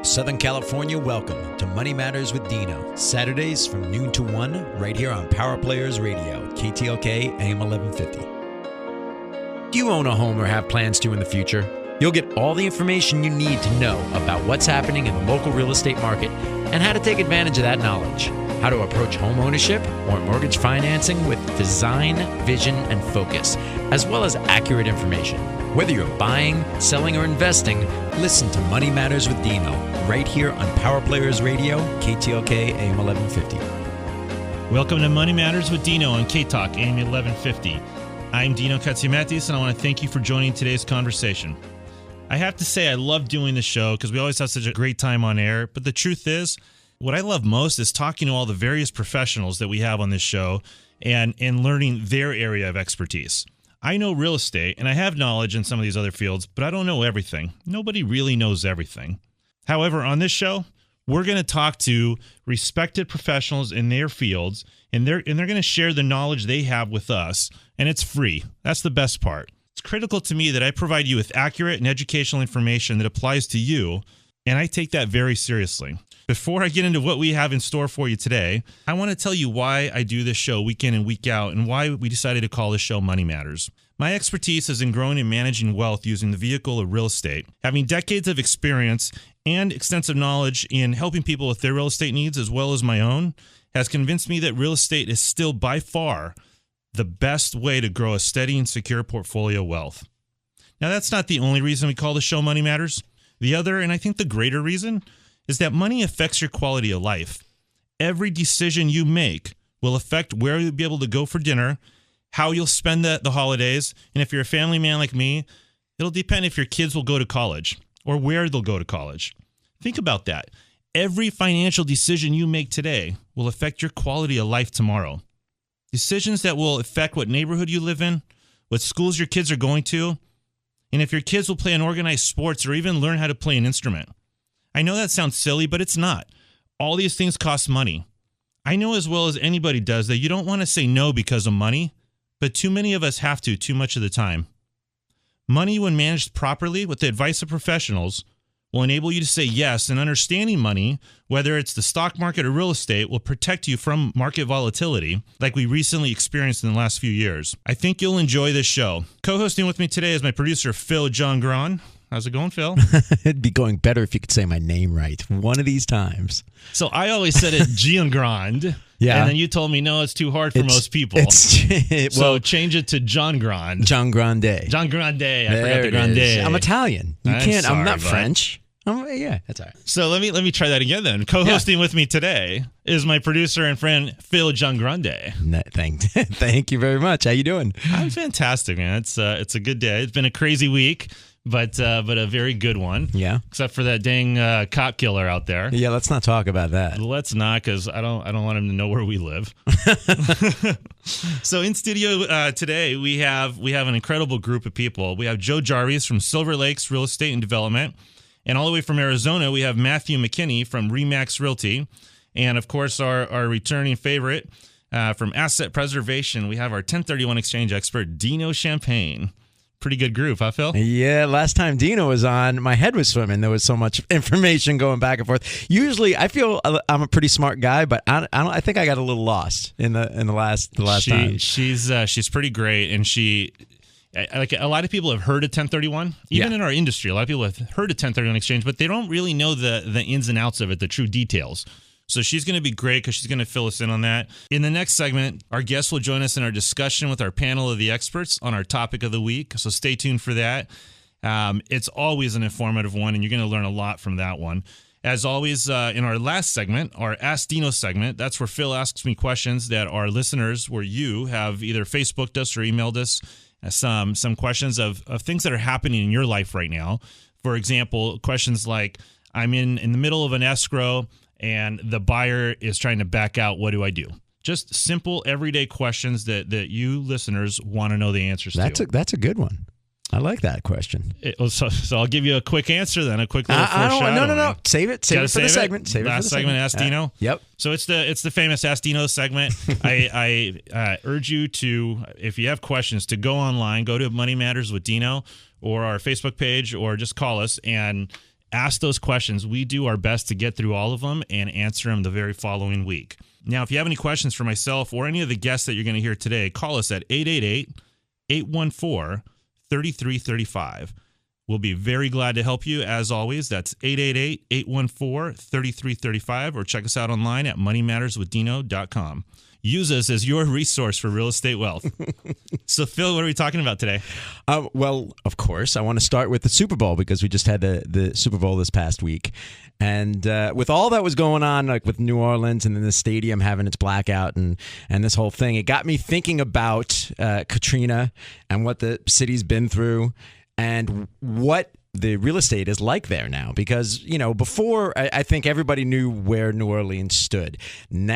Southern California, welcome to Money Matters with Dino. Saturdays from noon to 1, right here on Power Players Radio, KTLK AM1150. Do you own a home or have plans to in the future? You'll get all the information you need to know about what's happening in the local real estate market and how to take advantage of that knowledge. How to approach home ownership or mortgage financing with design, vision, and focus, as well as accurate information. Whether you're buying, selling, or investing, listen to Money Matters with Dino right here on Power Players Radio, KTLK AM1150. Welcome to Money Matters with Dino on KTLK AM1150. I'm Dino Katsiametis, and I want to thank you for joining today's conversation. I have to say I love doing this show because we always have such a great time on air, but the truth is, what I love most is talking to all the various professionals that we have on this show and learning their area of expertise. I know real estate, and I have knowledge in some of these other fields, but I don't know everything. Nobody really knows everything. However, on this show, we're going to talk to respected professionals in their fields, and they're going to share the knowledge they have with us, and it's free. That's the best part. It's critical to me that I provide you with accurate and educational information that applies to you, and I take that very seriously. Before I get into what we have in store for you today, I want to tell you why I do this show week in and week out and why we decided to call this show Money Matters. My expertise is in growing and managing wealth using the vehicle of real estate. Having decades of experience and extensive knowledge in helping people with their real estate needs as well as my own has convinced me that real estate is still by far the best way to grow a steady and secure portfolio of wealth. Now, that's not the only reason we call the show Money Matters. The other, and I think the greater reason, is that money affects your quality of life. Every decision you make will affect where you'll be able to go for dinner, how you'll spend the holidays, and if you're a family man like me, it'll depend if your kids will go to college or where they'll go to college. Think about that. Every financial decision you make today will affect your quality of life tomorrow. Decisions that will affect what neighborhood you live in, what schools your kids are going to, and if your kids will play in organized sports or even learn how to play an instrument. I know that sounds silly, but it's not. All these things cost money. I know as well as anybody does that you don't want to say no because of money, but too many of us have to too much of the time. Money, when managed properly with the advice of professionals, will enable you to say yes, and understanding money, whether it's the stock market or real estate, will protect you from market volatility like we recently experienced in the last few years. I think you'll enjoy this show. Co-hosting with me today is my producer, Phil John. How's it going, Phil? It'd be going better if you could say my name right one of these times. So I always said it Gian Grande. Yeah. And then you told me, no, it's too hard for most people. So change it to John Grande. John Grande. John Grande. I forgot the Grande. I'm Italian. I'm not French. Yeah, that's all right. So let me try that again then. Co-hosting with me today is my producer and friend, Phil John Grande. Thank you very much. How you doing? I'm fantastic, man. It's a good day. It's been a crazy week. But a very good one. Yeah. Except for that dang cop killer out there. Yeah, let's not talk about that. Let's not, because I don't want him to know where we live. So in studio today we have an incredible group of people. We have Joe Jarveis from Silver Lakes Real Estate and Development, and all the way from Arizona we have Mathew McKenney from Remax Realty, and of course our returning favorite from Asset Preservation. We have our 1031 exchange expert Dino Champagne. Pretty good group, huh, Phil? Yeah, last time Dino was on, my head was swimming. There was so much information going back and forth. Usually, I feel I'm a pretty smart guy, but I think I got a little lost in the last time. She's pretty great, and she, like, a lot of people have heard of 1031. Even in our industry, a lot of people have heard of 1031 exchange, but they don't really know the ins and outs of it, the true details. So she's going to be great because she's going to fill us in on that. In the next segment, our guests will join us in our discussion with our panel of the experts on our topic of the week. So stay tuned for that. It's always an informative one, and you're going to learn a lot from that one. As always, in our last segment, our Ask Dino segment, that's where Phil asks me questions that our listeners, where you have either Facebooked us or emailed us some questions of things that are happening in your life right now. For example, questions like, I'm in the middle of an escrow, and the buyer is trying to back out. What do I do? Just simple, everyday questions that you listeners want to know the answers to. That's a good one. I like that question. So I'll give you a quick answer then, a quick little foreshadow. No. Save it for the segment. Last segment, Ask Dino. Yep. So it's the famous Ask Dino segment. I urge you to, if you have questions, to go online, go to Money Matters with Dino or our Facebook page, or just call us and ask those questions. We do our best to get through all of them and answer them the very following week. Now, if you have any questions for myself or any of the guests that you're going to hear today, call us at 888-814-3335. We'll be very glad to help you. As always, that's 888-814-3335, or check us out online at moneymatterswithdino.com. Use us as your resource for real estate wealth. So, Phil, what are we talking about today? Well, of course, I want to start with the Super Bowl because we just had the Super Bowl this past week. And with all that was going on, like with New Orleans and then the stadium having its blackout and this whole thing, it got me thinking about Katrina and what the city's been through and what the real estate is like there now, because, before I think everybody knew where New Orleans stood.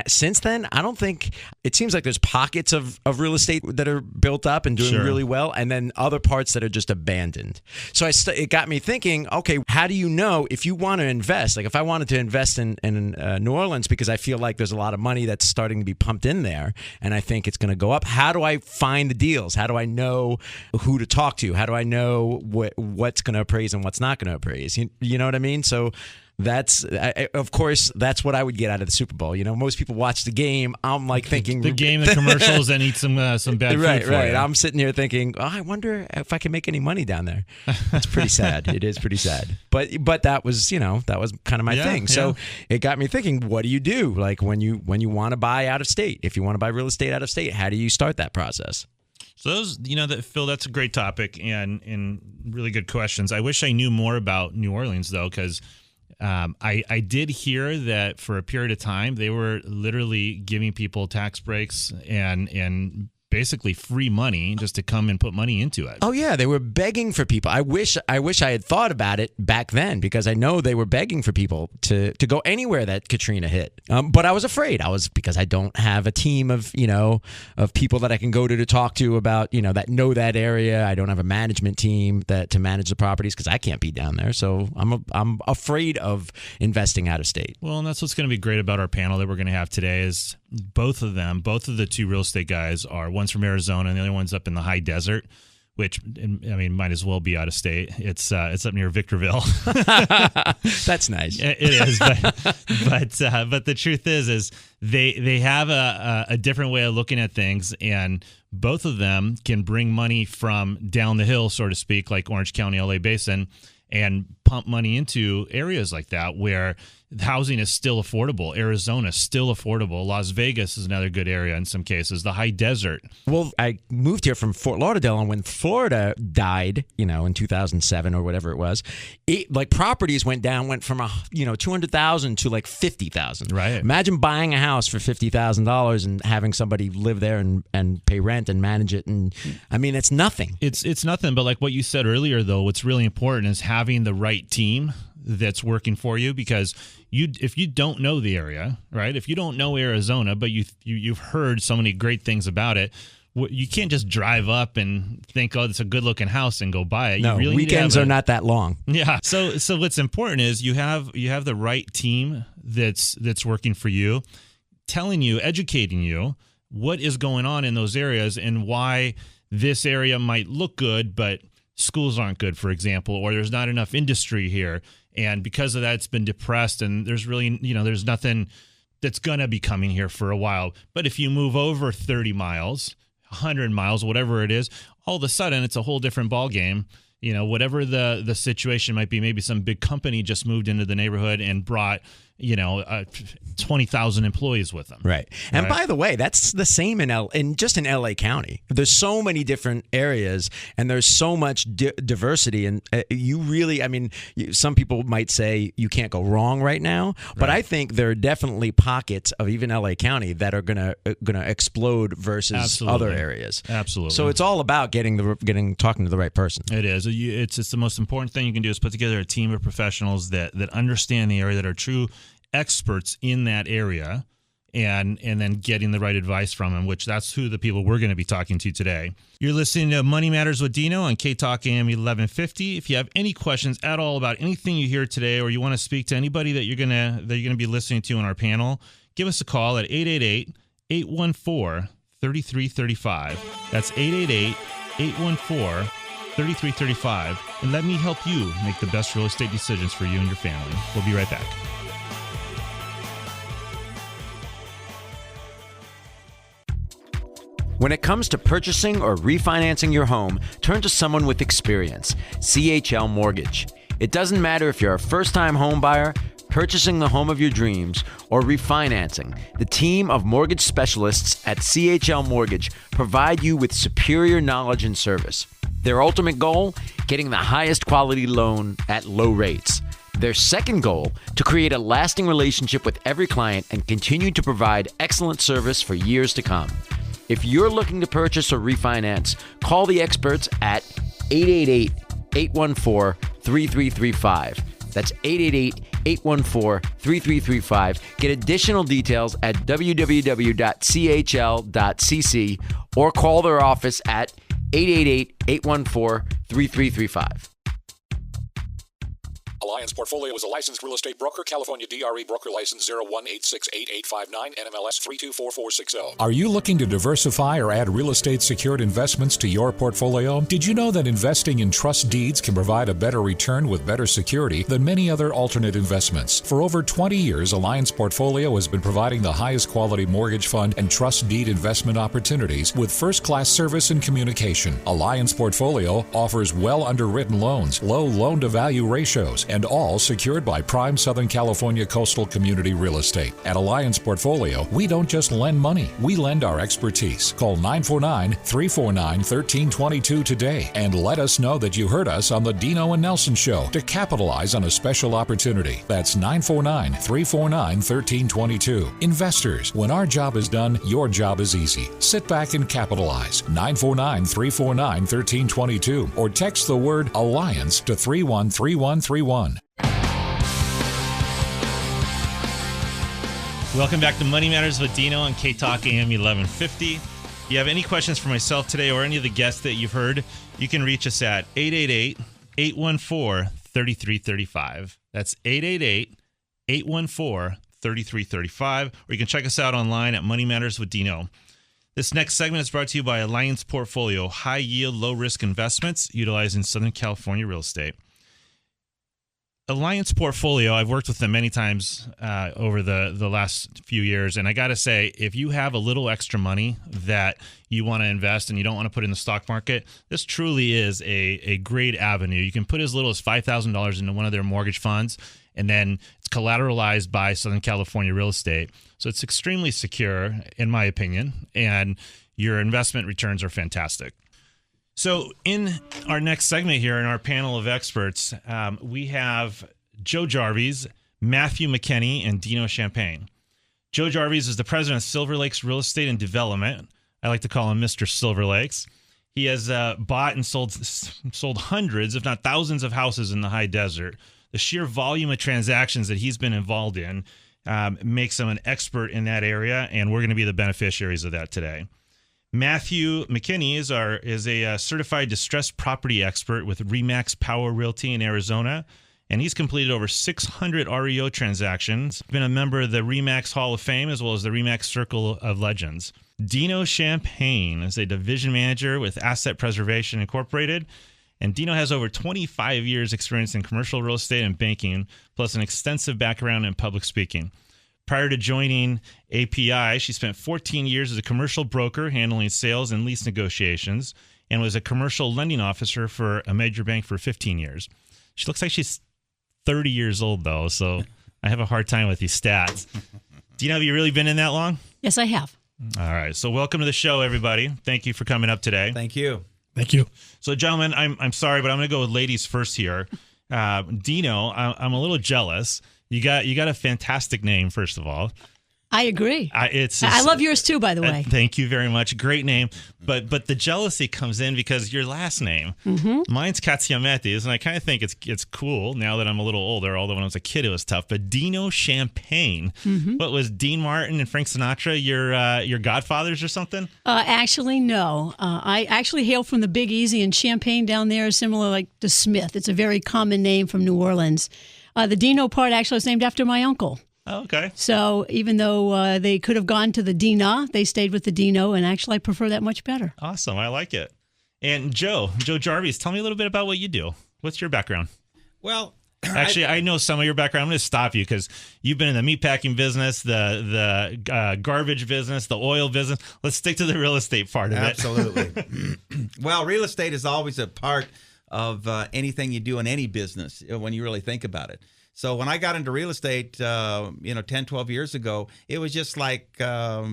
Since then, I don't think it seems like there's pockets of real estate that are built up and doing really well, and then other parts that are just abandoned. So it got me thinking, okay, how do you know if you want to invest? Like if I wanted to invest in New Orleans because I feel like there's a lot of money that's starting to be pumped in there and I think it's going to go up, how do I find the deals? How do I know who to talk to? How do I know what's going to appraise and what's not going to appraise? You know what I mean? So of course, that's what I would get out of the Super Bowl. Most people watch the game. I'm like thinking the game, the commercials, and eat some bad food. Right. I'm sitting here thinking, I wonder if I can make any money down there. That's pretty sad. It is pretty sad. But that was kind of my thing. So it got me thinking, what do you do? Like when you want to buy out of state, if you want to buy real estate out of state, how do you start that process? So those, Phil, that's a great topic and really good questions. I wish I knew more about New Orleans, though, because I did hear that for a period of time they were literally giving people tax breaks and basically free money just to come and put money into it. Oh yeah, they were begging for people. I wish I had thought about it back then, because I know they were begging for people to go anywhere that Katrina hit. But I was afraid. Because I don't have a team of people that I can go to talk to about that know that area. I don't have a management team to manage the properties because I can't be down there. So I'm afraid of investing out of state. Well, and that's what's going to be great about our panel that we're going to have today is both of the two real estate guys are, one's from Arizona and the other one's up in the high desert, which, might as well be out of state. It's up near Victorville. That's nice. It is, but the truth is they have a different way of looking at things, and both of them can bring money from down the hill, so to speak, like Orange County, LA Basin, and pump money into areas like that where housing is still affordable. Arizona is still affordable. Las Vegas is another good area in some cases. The high desert. Well, I moved here from Fort Lauderdale, and when Florida died, in 2007 or whatever it was, properties went from 200,000 to like 50,000. Right. Imagine buying a house for $50,000 and having somebody live there and pay rent and manage it. And it's nothing. It's nothing. But like what you said earlier, though, what's really important is having the right team that's working for you, because if you don't know the area, right? If you don't know Arizona, but you've heard so many great things about it, you can't just drive up and think, oh, it's a good looking house and go buy it. No, you really weekends are not that long. Yeah. So what's important is you have the right team that's working for you, telling you, educating you what is going on in those areas and why this area might look good, but schools aren't good, for example, or there's not enough industry here. And because of that, it's been depressed, and there's really, there's nothing that's going to be coming here for a while. But if you move over 30 miles, 100 miles, whatever it is, all of a sudden it's a whole different ballgame. Whatever the situation might be, maybe some big company just moved into the neighborhood and brought 20,000 employees with them. Right. And by the way, that's the same in LA County. There's so many different areas and there's so much diversity. And you really, some people might say you can't go wrong right now, but I think there are definitely pockets of even LA County that are gonna explode versus other areas. Absolutely. So it's all about talking to the right person. It is. It's the most important thing you can do is put together a team of professionals that understand the area, that are true experts in that area, and then getting the right advice from them, which that's who the people we're going to be talking to today. You're listening to Money Matters with Dino on KTLK AM1150. If you have any questions at all about anything you hear today, or you want to speak to anybody that you're going to be listening to on our panel, give us a call at 888-814-3335. That's 888-814-3335. 3335 and let me help you make the best real estate decisions for you and your family. We'll be right back. When it comes to purchasing or refinancing your home, turn to someone with experience, CHL Mortgage. It doesn't matter if you're a first-time home buyer, purchasing the home of your dreams, or refinancing. The team of mortgage specialists at CHL Mortgage provide you with superior knowledge and service. Their ultimate goal? Getting the highest quality loan at low rates. Their second goal? To create a lasting relationship with every client and continue to provide excellent service for years to come. If you're looking to purchase or refinance, call the experts at 888-814-3335. That's 888-814-3335. Get additional details at www.chl.cc or call their office at 888-814-3335. Alliance Portfolio is a licensed real estate broker. California DRE broker license 01868859 NMLS 324460. Are you looking to diversify or add real estate secured investments to your portfolio? Did you know that investing in trust deeds can provide a better return with better security than many other alternate investments? For over 20 years, Alliance Portfolio has been providing the highest quality mortgage fund and trust deed investment opportunities with first-class service and communication. Alliance Portfolio offers well underwritten loans, low loan-to-value ratios, and all secured by prime Southern California coastal community real estate. At Alliance Portfolio, we don't just lend money, we lend our expertise. Call 949-349-1322 today and let us know that you heard us on the Dino and Nelson Show to capitalize on a special opportunity. That's 949-349-1322. Investors, when our job is done, your job is easy. Sit back and capitalize. 949-349-1322 or text the word Alliance to 313131. Welcome back to Money Matters with Dino on KTLK AM1150. If you have any questions for myself today or any of the guests that you've heard, you can reach us at 888-814-3335. That's 888-814-3335. Or you can check us out online at Money Matters with Dino. This next segment is brought to you by Alliance Portfolio, high-yield, low-risk investments utilizing Southern California real estate. Alliance Portfolio, I've worked with them many times over the last few years, and I got to say, if you have a little extra money that you want to invest and you don't want to put in the stock market, this truly is a great avenue. You can put as little as $5,000 into one of their mortgage funds, and then it's collateralized by Southern California real estate. So it's extremely secure, in my opinion, and your investment returns are fantastic. So in our next segment here in our panel of experts, we have Joe Jarveis, Mathew McKenney, and Dino Champagne. Joe Jarveis is the president of Silver Lakes Real Estate and Development. I like to call him Mr. Silver Lakes. He has bought and sold hundreds, if not thousands, of houses in the high desert. The sheer volume of transactions that he's been involved in makes him an expert in that area, and we're going to be the beneficiaries of that today. Mathew McKenney is a certified distressed property expert with RE/MAX Power Realty in Arizona, and he's completed over 600 REO transactions, been a member of the RE/MAX Hall of Fame as well as the RE/MAX Circle of Legends. Dino Champagne is a division manager with Asset Preservation Incorporated, and Dino has over 25 years experience in commercial real estate and banking, plus an extensive background in public speaking. Prior to joining API, she spent 14 years as a commercial broker handling sales and lease negotiations and was a commercial lending officer for a major bank for 15 years. She looks like she's 30 years old, though, so I have a hard time with these stats. Dino, have you really been in that long? Yes, I have. All right. So welcome to the show, everybody. Thank you for coming up today. Thank you. Thank you. So, gentlemen, I'm sorry, but I'm going to go with ladies first here. Dino, I'm a little jealous. You got a fantastic name, first of all. I agree. I love yours too, by the way. Thank you very much. Great name. But the jealousy comes in because your last name. Mm-hmm. Mine's Katsiametis, and I kind of think it's cool now that I'm a little older, although when I was a kid it was tough. But Dino Champagne. Mm-hmm. What was Dean Martin and Frank Sinatra your godfathers or something? Actually, no. I actually hail from the Big Easy, and Champagne down there is similar like to Smith. It's a very common name from New Orleans. The Dino part actually was named after my uncle. Oh, okay. So even though they could have gone to the Dina, they stayed with the Dino, and actually I prefer that much better. Awesome. I like it. And Joe Jarveis, tell me a little bit about what you do. What's your background? Well, actually, I know some of your background. I'm going to stop you because you've been in the meatpacking business, the garbage business, the oil business. Let's stick to the real estate part of it. Absolutely. Well, real estate is always a part of anything you do in any business when you really think about it. So when I got into real estate, 10, 12 years ago, it was just like a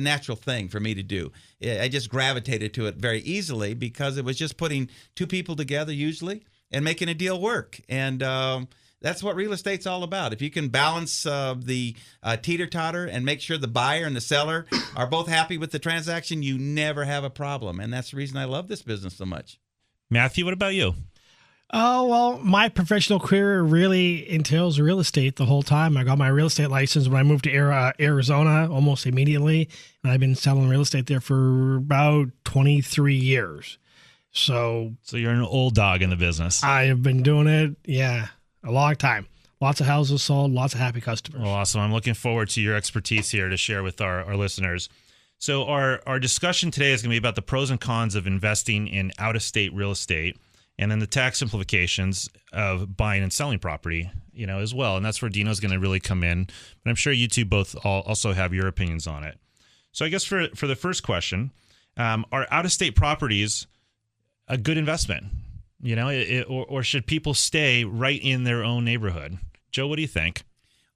natural thing for me to do. I just gravitated to it very easily because it was just putting two people together usually and making a deal work. And that's what real estate's all about. If you can balance the teeter-totter and make sure the buyer and the seller are both happy with the transaction, you never have a problem. And that's the reason I love this business so much. Mathew, what about you? Oh, well, my professional career really entails real estate the whole time. I got my real estate license when I moved to Arizona almost immediately, and I've been selling real estate there for about 23 years. So you're an old dog in the business. I have been doing it, a long time. Lots of houses sold, lots of happy customers. Well, awesome. I'm looking forward to your expertise here to share with our listeners. So our discussion today is going to be about the pros and cons of investing in out-of-state real estate, and then the tax implications of buying and selling property, as well. And that's where Dino's going to really come in. But I'm sure you two both also have your opinions on it. So I guess for the first question, are out-of-state properties a good investment? Or should people stay right in their own neighborhood? Joe, what do you think?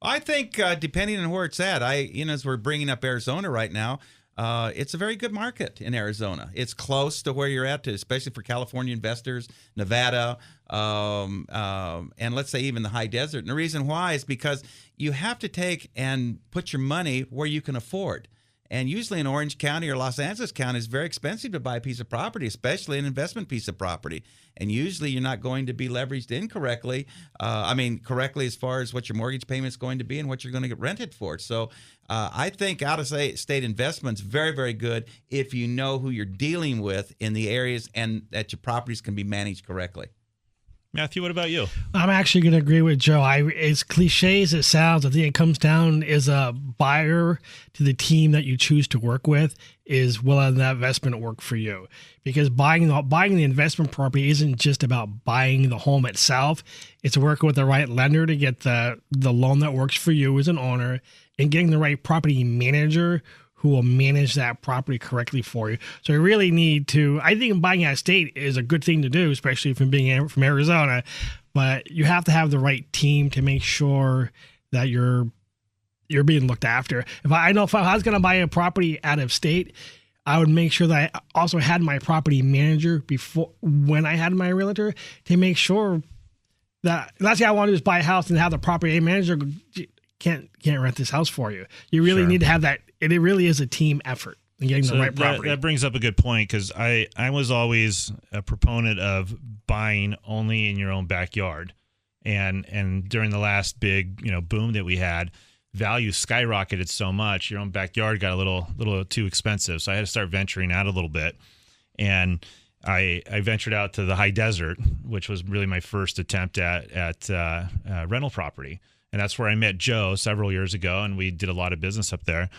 I think depending on where it's at, as we're bringing up Arizona right now, it's a very good market in Arizona. It's close to where you're at, especially for California investors, Nevada, and let's say even the high desert. And the reason why is because you have to take and put your money where you can afford. And usually in Orange County or Los Angeles County, it's very expensive to buy a piece of property, especially an investment piece of property. And usually you're not going to be leveraged incorrectly. Correctly as far as what your mortgage payment is going to be and what you're going to get rented for. So I think out-of-state investment's very, very good if you know who you're dealing with in the areas and that your properties can be managed correctly. Mathew, what about you? I'm actually going to agree with Joe. As cliche as it sounds, I think it comes down as a buyer to the team that you choose to work with is will that investment work for you? Because buying the investment property isn't just about buying the home itself. It's working with the right lender to get the loan that works for you as an owner and getting the right property manager who will manage that property correctly for you. So you really need to, I think buying out of state is a good thing to do, especially from being from Arizona, but you have to have the right team to make sure that you're being looked after. If I was going to buy a property out of state, I would make sure that I also had my property manager when I had my realtor to make sure that, let's say I want to just buy a house and have the property manager can't rent this house for you. You really need to have that. It really is a team effort in getting the right property. That brings up a good point because I was always a proponent of buying only in your own backyard, and during the last big boom that we had, value skyrocketed so much. Your own backyard got a little too expensive, so I had to start venturing out a little bit, and I ventured out to the high desert, which was really my first attempt at rental property. And that's where I met Joe several years ago, and we did a lot of business up there.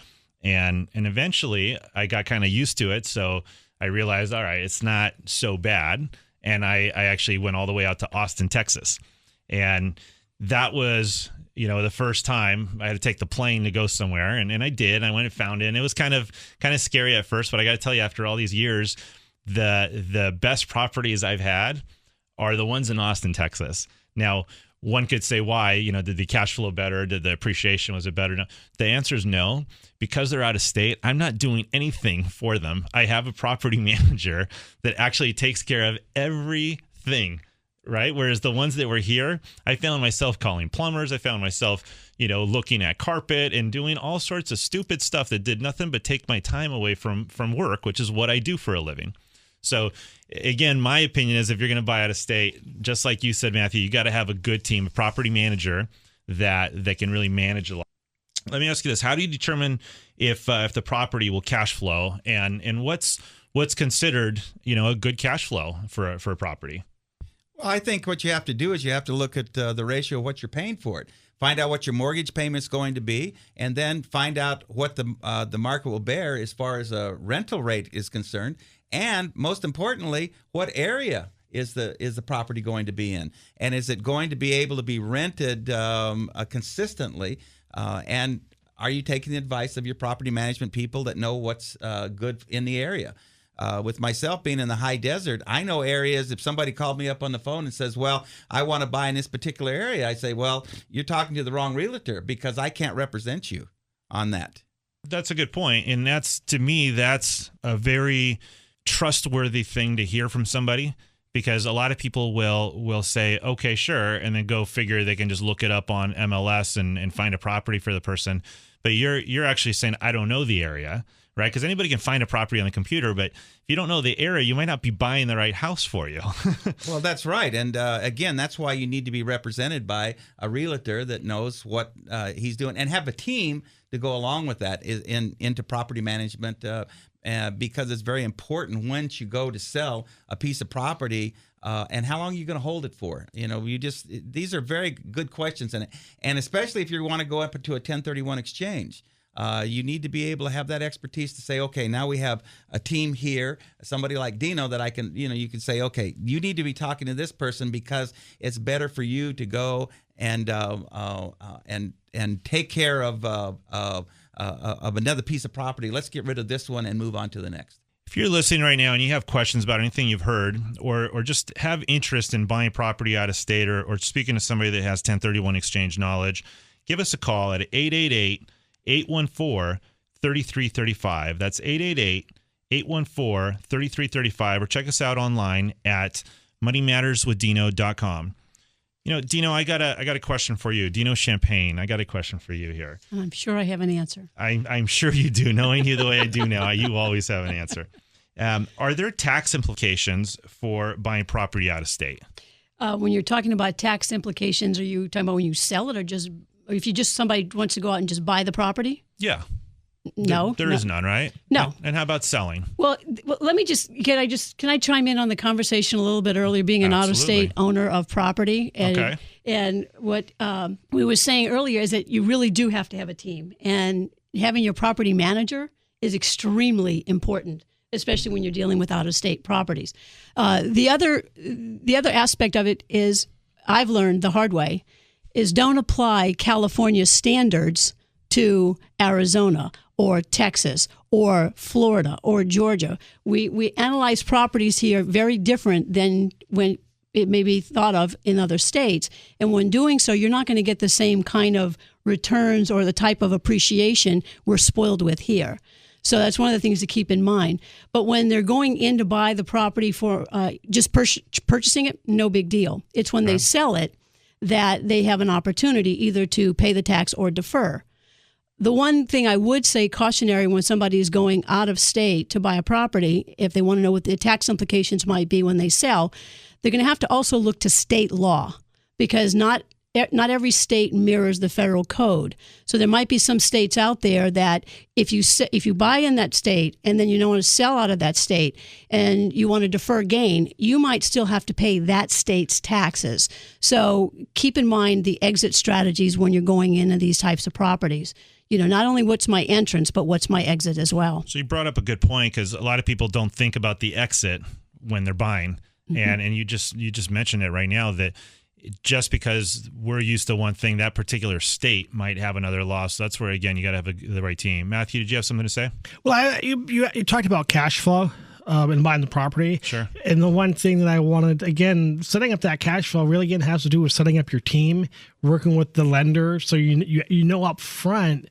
And eventually I got kind of used to it, so I realized, all right, it's not so bad. And I actually went all the way out to Austin, Texas. And that was, the first time I had to take the plane to go somewhere. And I did. I went and found it. And it was kind of scary at first, but I got to tell you, after all these years, the best properties I've had are the ones in Austin, Texas. Now, one could say why, did the cash flow better? Did the appreciation, was it better? No. The answer is no. Because they're out of state, I'm not doing anything for them. I have a property manager that actually takes care of everything, right? Whereas the ones that were here, I found myself calling plumbers. I found myself, looking at carpet and doing all sorts of stupid stuff that did nothing but take my time away from work, which is what I do for a living. So again, my opinion is if you're going to buy out of state, just like you said, Mathew, you got to have a good team, a property manager that can really manage a lot. Let me ask you this. How do you determine if the property will cash flow and what's considered, a good cash flow for a property? Well, I think what you have to do is you have to look at the ratio of what you're paying for it. Find out what your mortgage payment's going to be, and then find out what the market will bear as far as a rental rate is concerned. and most importantly, what area is the property going to be in, and is it going to be able to be rented consistently, and are you taking the advice of your property management people that know what's good in the area? With myself being in the high desert, I know areas. If somebody called me up on the phone and says, well, I want to buy in this particular area, I say, well, you're talking to the wrong realtor, because I can't represent you on that. That's a good point. And to me, that's a very trustworthy thing to hear from somebody, because a lot of people will say, okay, sure, and then go figure they can just look it up on MLS and find a property for the person. But you're actually saying, I don't know the area, right? Because anybody can find a property on the computer, but if you don't know the area, you might not be buying the right house for you. Well, that's right. And again, that's why you need to be represented by a realtor that knows what he's doing, and have a team to go along with that into property management, because it's very important once you go to sell a piece of property, and how long are you going to hold it for? These are very good questions, and especially if you want to go up to a 1031 exchange. You need to be able to have that expertise to say, okay, now we have a team here, somebody like Dino that I can, you can say, okay, you need to be talking to this person because it's better for you to go and take care of another piece of property. Let's get rid of this one and move on to the next. If you're listening right now and you have questions about anything you've heard, or just have interest in buying property out of state, or speaking to somebody that has 1031 exchange knowledge, give us a call at 888-814-3335. That's 888-814-3335, or check us out online at moneymatterswithdino.com. Dino, I got a question for you. Dino Champagne, I got a question for you here. I'm sure I have an answer. I'm sure you do. Knowing you the way I do now, you always have an answer. Are there tax implications for buying property out of state? When you're talking about tax implications, are you talking about when you sell it, or if somebody wants to go out and just buy the property? Yeah. No, there is none, right? No. And how about selling? Well, let me can I chime in on the conversation a little bit earlier, being an out-of-state owner of property? And, okay. And what we were saying earlier is that you really do have to have a team, and having your property manager is extremely important, especially when you're dealing with out-of-state properties. The other aspect of it is, I've learned the hard way, is don't apply California standards to Arizona or Texas or Florida or Georgia. We analyze properties here very different than when it may be thought of in other states. And when doing so, you're not going to get the same kind of returns or the type of appreciation we're spoiled with here. So that's one of the things to keep in mind. But when they're going in to buy the property for just purchasing it, no big deal. It's when they sell it that they have an opportunity either to pay the tax or defer. The one thing I would say cautionary when somebody is going out of state to buy a property, if they want to know what the tax implications might be when they sell, they're going to have to also look to state law, because not every state mirrors the federal code. So there might be some states out there that if you buy in that state and then you don't want to sell out of that state and you want to defer gain, you might still have to pay that state's taxes. So keep in mind the exit strategies when you're going into these types of properties. Not only what's my entrance, but what's my exit as well. So you brought up a good point, because a lot of people don't think about the exit when they're buying. Mm-hmm. And you just mentioned it right now, that just because we're used to one thing, that particular state might have another law. So that's where, again, you got to have the right team. Mathew, did you have something to say? Well, you talked about cash flow and buying the property. Sure. And the one thing that I wanted, again, setting up that cash flow really, again, has to do with setting up your team, working with the lender. So you know up front,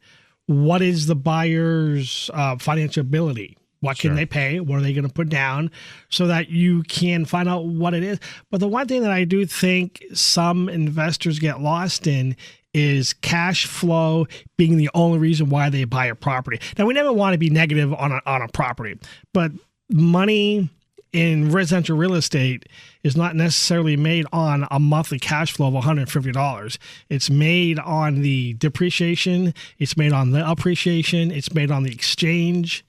what is the buyer's financial ability? What can they pay? What are they going to put down, so that you can find out what it is? But the one thing that I do think some investors get lost in is cash flow being the only reason why they buy a property. Now, we never want to be negative on a property, but money in residential real estate is not necessarily made on a monthly cash flow of $150. It's made on the depreciation. It's made on the appreciation. It's made on the exchange.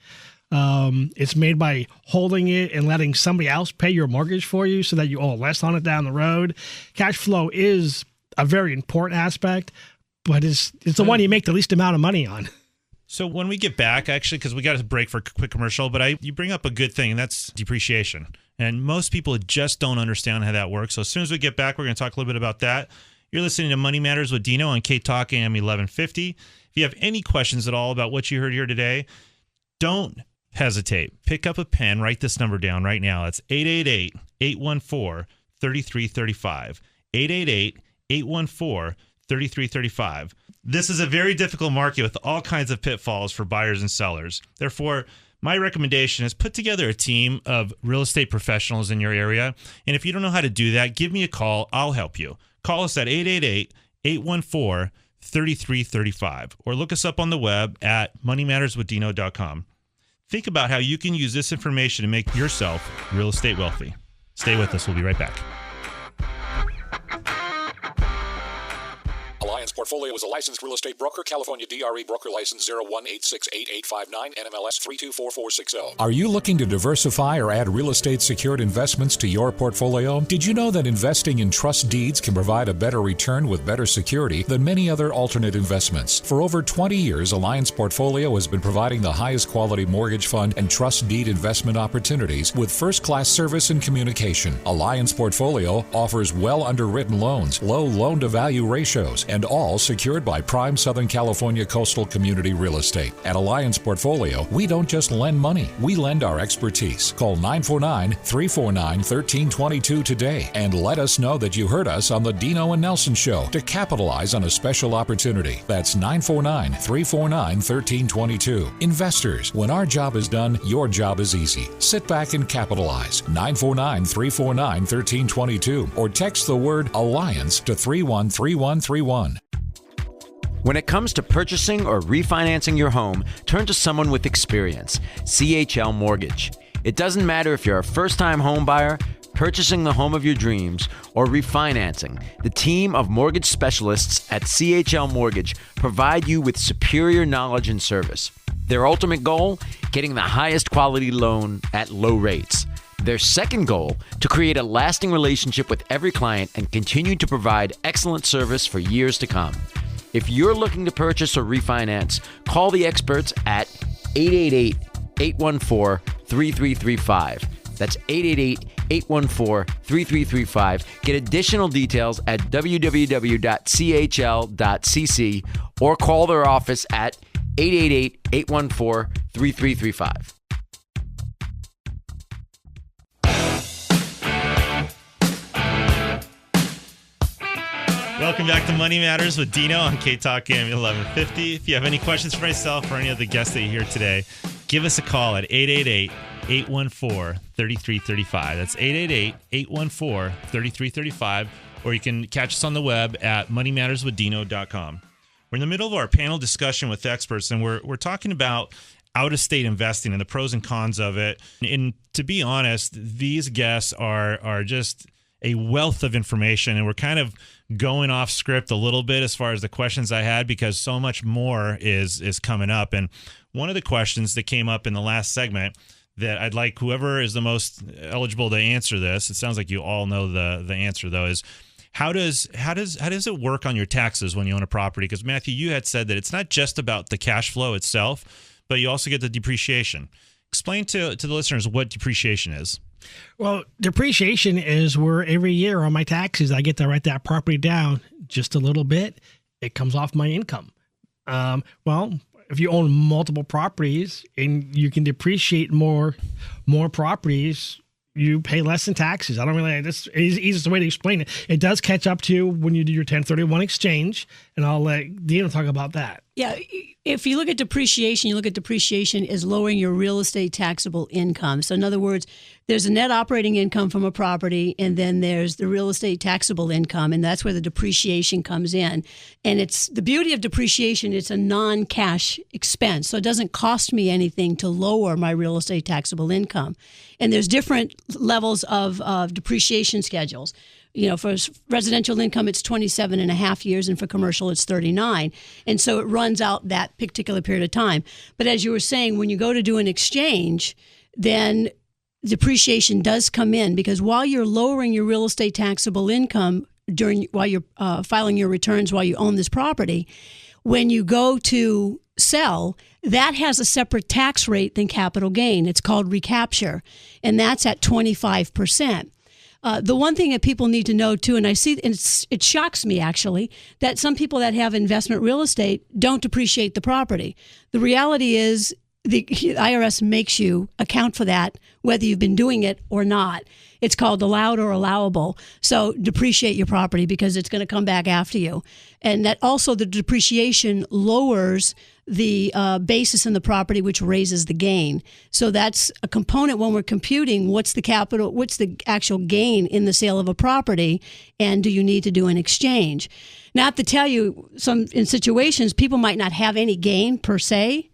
It's made by holding it and letting somebody else pay your mortgage for you so that you owe less on it down the road. Cash flow is a very important aspect, but it's the one you make the least amount of money on. So when we get back, actually, because we got to break for a quick commercial, but you bring up a good thing, and that's depreciation. And most people just don't understand how that works. So as soon as we get back, we're going to talk a little bit about that. You're listening to Money Matters with Dino on KTLK AM1150. If you have any questions at all about what you heard here today, don't hesitate. Pick up a pen. Write this number down right now. It's 888-814-3335. 888-814-3335. This is a very difficult market with all kinds of pitfalls for buyers and sellers. Therefore, my recommendation is put together a team of real estate professionals in your area. And if you don't know how to do that, give me a call. I'll help you. Call us at 888-814-3335 or look us up on the web at moneymatterswithdino.com. Think about how you can use this information to make yourself real estate wealthy. Stay with us. We'll be right back. Alliance Portfolio is a licensed real estate broker. California DRE broker license 01868859, NMLS 324460. Are you looking to diversify or add real estate secured investments to your portfolio? Did you know that investing in trust deeds can provide a better return with better security than many other alternate investments? For over 20 years, Alliance Portfolio has been providing the highest quality mortgage fund and trust deed investment opportunities with first-class service and communication. Alliance Portfolio offers well underwritten loans, low loan-to-value ratios, and all secured by prime Southern California coastal community real estate. At Alliance Portfolio, we don't just lend money, we lend our expertise. Call 949-349-1322 today and let us know that you heard us on the Dino and Nelson Show to capitalize on a special opportunity. That's 949-349-1322. Investors, when our job is done, your job is easy. Sit back and capitalize. 949-349-1322 or text the word Alliance to 313131. When it comes to purchasing or refinancing your home, turn to someone with experience, CHL Mortgage. It doesn't matter if you're a first-time home buyer, purchasing the home of your dreams, or refinancing. The team of mortgage specialists at CHL Mortgage provide you with superior knowledge and service. Their ultimate goal? Getting the highest quality loan at low rates. Their second goal? To create a lasting relationship with every client and continue to provide excellent service for years to come. If you're looking to purchase or refinance, call the experts at 888-814-3335. That's 888-814-3335. Get additional details at www.chl.cc or call their office at 888-814-3335. Welcome back to Money Matters with Dino on KTLK AM1150. If you have any questions for myself or any of the guests that you hear today, give us a call at 888-814-3335. That's 888-814-3335. Or you can catch us on the web at moneymatterswithdino.com. We're in the middle of our panel discussion with experts, and we're talking about out-of-state investing and the pros and cons of it. And to be honest, these guests are just a wealth of information, and we're kind of going off script a little bit as far as the questions I had because so much more is coming up. And one of the questions that came up in the last segment that I'd like whoever is the most eligible to answer this, it sounds like you all know the answer though, is how does it work on your taxes when you own a property? Because Mathew, you had said that it's not just about the cash flow itself, but you also get the depreciation. Explain to the listeners what depreciation is. Well, depreciation is where every year on my taxes, I get to write that property down just a little bit. It comes off my income. Well, if you own multiple properties and you can depreciate more properties, you pay less in taxes. I don't really, this is the easiest way to explain it. It does catch up to you when you do your 1031 exchange, and I'll let Dino talk about that. Yeah, if you look at depreciation, as lowering your real estate taxable income. So in other words, there's a net operating income from a property, and then there's the real estate taxable income, and that's where the depreciation comes in. And it's the beauty of depreciation, it's a non-cash expense. So it doesn't cost me anything to lower my real estate taxable income. And there's different levels of depreciation schedules. You know, for residential income, it's 27 and a half years, and for commercial, it's 39. And so it runs out that particular period of time. But as you were saying, when you go to do an exchange, then depreciation does come in, because while you're lowering your real estate taxable income while you're filing your returns while you own this property, when you go to sell, that has a separate tax rate than capital gain. It's called recapture, and that's at 25%. The one thing that people need to know too, and I see, and it shocks me actually, that some people that have investment real estate don't depreciate the property. The reality is the IRS makes you account for that, whether you've been doing it or not. It's called allowed or allowable. So depreciate your property because it's going to come back after you. And that also the depreciation lowers the basis in the property, which raises the gain. So that's a component when we're computing what's the actual gain in the sale of a property, and do you need to do an exchange? Not to tell you, in situations, people might not have any gain per se,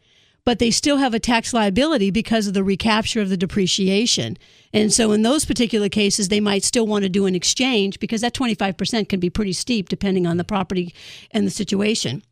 but they still have a tax liability because of the recapture of the depreciation. And so in those particular cases, they might still want to do an exchange because that 25% can be pretty steep depending on the property and the situation.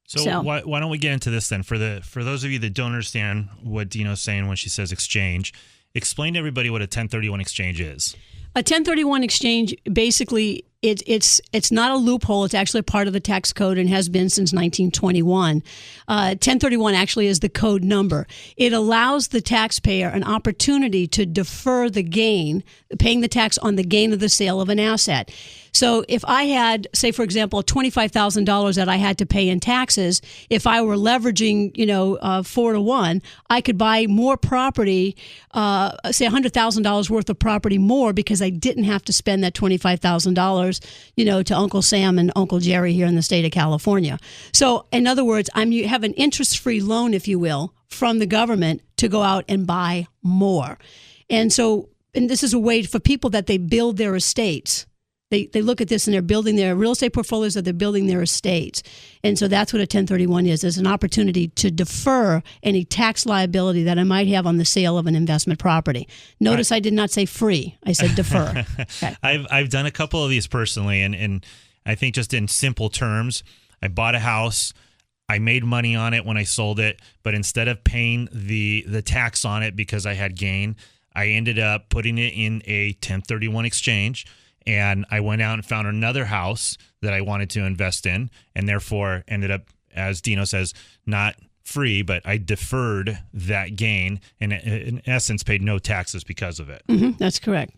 So why don't we get into this then? For those of you that don't understand what Dino's saying when she says exchange, explain to everybody what a 1031 exchange is. A 1031 exchange, basically, it's not a loophole. It's actually a part of the tax code and has been since 1921. 1031 actually is the code number. It allows the taxpayer an opportunity to defer the gain, paying the tax on the gain of the sale of an asset. So if I had, say, for example, $25,000 that I had to pay in taxes, if I were leveraging, 4-to-1, I could buy more property, say $100,000 worth of property more because I didn't have to spend that $25,000, to Uncle Sam and Uncle Jerry here in the state of California. So in other words, you have an interest-free loan, if you will, from the government to go out and buy more. And this is a way for people that they build their estates. They look at this and they're building their real estate portfolios, that they're building their estates. And so that's what a 1031 is. It's an opportunity to defer any tax liability that I might have on the sale of an investment property. Notice I did not say free. I said defer. Okay. I've done a couple of these personally, and I think just in simple terms, I bought a house. I made money on it when I sold it, but instead of paying the tax on it because I had gain, I ended up putting it in a 1031 exchange. And I went out and found another house that I wanted to invest in, and therefore ended up, as Dino says, not free, but I deferred that gain and in essence paid no taxes because of it. Mm-hmm, that's correct.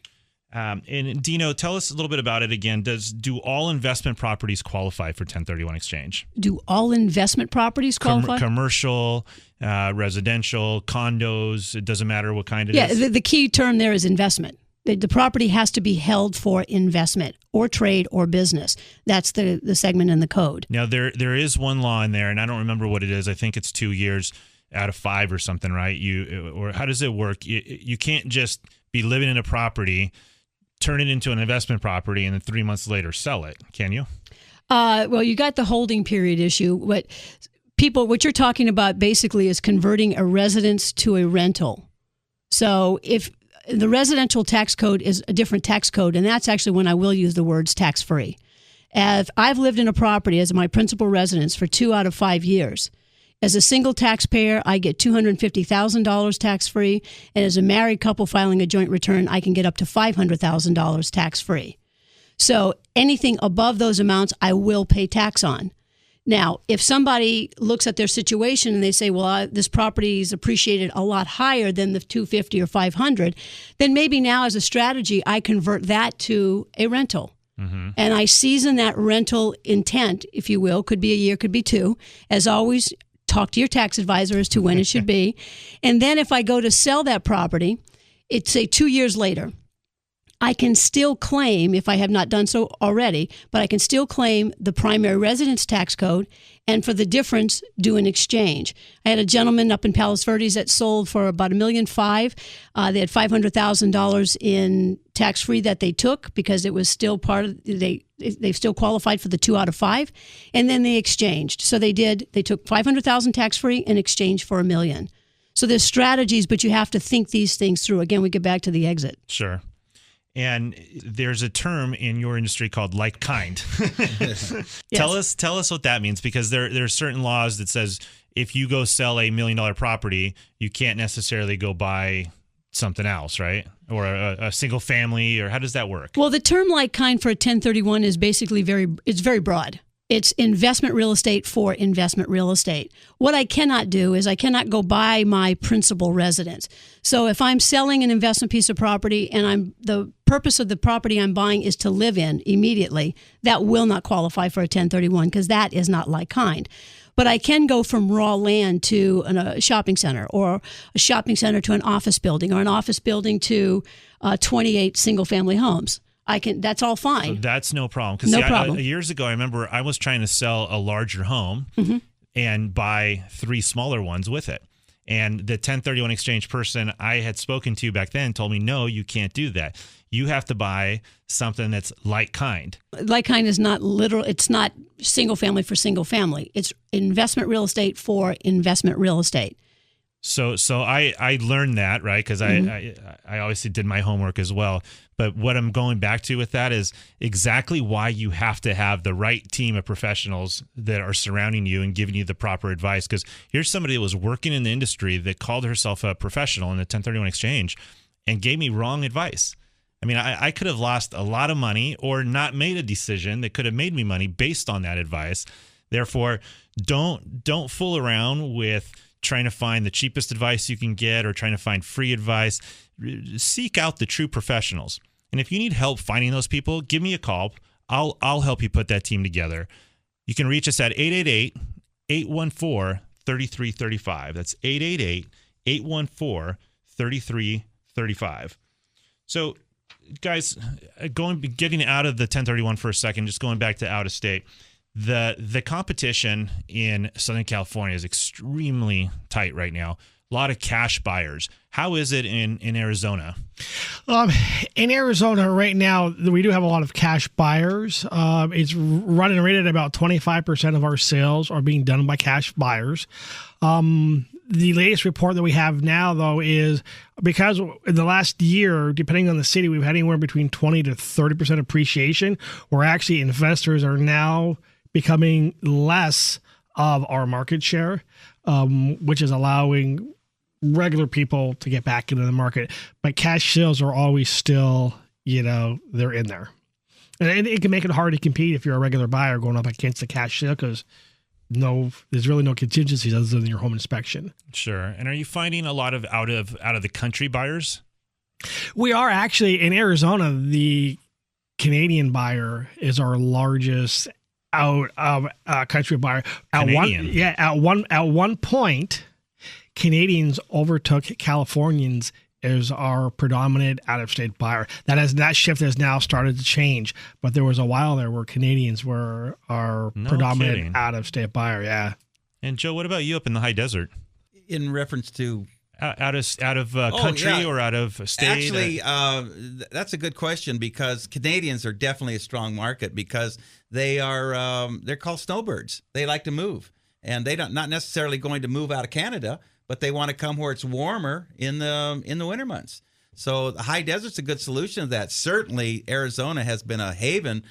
And Dino, tell us a little bit about it again. Do all investment properties qualify for 1031 exchange? Do all investment properties qualify? Commercial, residential, condos, it doesn't matter what kind it is? Yeah, the key term there is investment. The property has to be held for investment or trade or business. That's the segment in the code. Now, there is one law in there, and I don't remember what it is. I think it's 2 years out of 5 or something, right? Or how does it work? You can't just be living in a property, turn it into an investment property, and then 3 months later sell it, can you? Well, you got the holding period issue. What you're talking about basically is converting a residence to a rental. So if the residential tax code is a different tax code, and that's actually when I will use the words tax-free. If I've lived in a property as my principal residence for 2 out of 5 years, as a single taxpayer, I get $250,000 tax-free, and as a married couple filing a joint return, I can get up to $500,000 tax-free. So anything above those amounts, I will pay tax on. Now, if somebody looks at their situation and they say, well, this property is appreciated a lot higher than the $250 or $500, then maybe now as a strategy, I convert that to a rental. Mm-hmm. And I season that rental intent, if you will, could be a year, could be 2. As always, talk to your tax advisor as to when it should be. And then if I go to sell that property, it's say 2 years later, I can still claim, if I have not done so already, but I can still claim the primary residence tax code, and for the difference, do an exchange. I had a gentleman up in Palos Verdes that sold for about $1.5 million. They had $500,000 in tax-free that they took because it was still part of, they still qualified for the 2 out of 5, and then they exchanged. So they took $500,000 tax-free in exchange for $1 million. So there's strategies, but you have to think these things through. Again, we get back to the exit. Sure. And there's a term in your industry called like kind. Yes. Tell us what that means, because there are certain laws that says if you go sell $1 million property, you can't necessarily go buy something else, right? Or a single family, or how does that work? Well, the term like kind for a 1031 is basically very broad. It's investment real estate for investment real estate. What I cannot do is I cannot go buy my principal residence. So if I'm selling an investment piece of property and the purpose of the property I'm buying is to live in immediately, that will not qualify for a 1031 because that is not like kind. But I can go from raw land to a shopping center, or a shopping center to an office building, or an office building to 28 single-family homes. That's all fine. So that's no problem. Because problem. Years ago, I remember I was trying to sell a larger home and buy 3 smaller ones with it. And the 1031 exchange person I had spoken to back then told me, no, you can't do that. You have to buy something that's like kind. Like kind is not literal. It's not single family for single family. It's investment real estate for investment real estate. So I learned that, right? Because I obviously did my homework as well. But what I'm going back to with that is exactly why you have to have the right team of professionals that are surrounding you and giving you the proper advice. Because here's somebody that was working in the industry that called herself a professional in the 1031 exchange and gave me wrong advice. I mean, I could have lost a lot of money or not made a decision that could have made me money based on that advice. Therefore, don't fool around with trying to find the cheapest advice you can get or trying to find free advice. Seek out the true professionals. And if you need help finding those people, give me a call. I'll help you put that team together. You can reach us at 888-814-3335. That's 888-814-3335. So, guys, getting out of the 1031 for a second, just going back to out of state. The competition in Southern California is extremely tight right now. A lot of cash buyers. How is it in Arizona? In Arizona right now, we do have a lot of cash buyers. It's running right at about 25% of our sales are being done by cash buyers. The latest report that we have now, though, is because in the last year, depending on the city, we've had anywhere between 20 to 30% appreciation, where actually investors are now becoming less of our market share, which is allowing regular people to get back into the market. But cash sales are always still, they're in there. And it can make it hard to compete if you're a regular buyer going up against the cash sale because there's really no contingencies other than your home inspection. Sure. And are you finding a lot of out of the country buyers? We are actually in Arizona. The Canadian buyer is our largest out of country buyer. At one point, Canadians overtook Californians as our predominant out-of-state buyer. That shift has now started to change, but there was a while there where Canadians were our predominant out-of-state buyer. Yeah. And Joe, what about you up in the high desert? In reference to out of country or out of state? Actually, that's a good question because Canadians are definitely a strong market because they're called snowbirds. They like to move, and they not necessarily going to move out of Canada, but they want to come where it's warmer in the winter months. So the high desert's a good solution to that. Certainly, Arizona has been a haven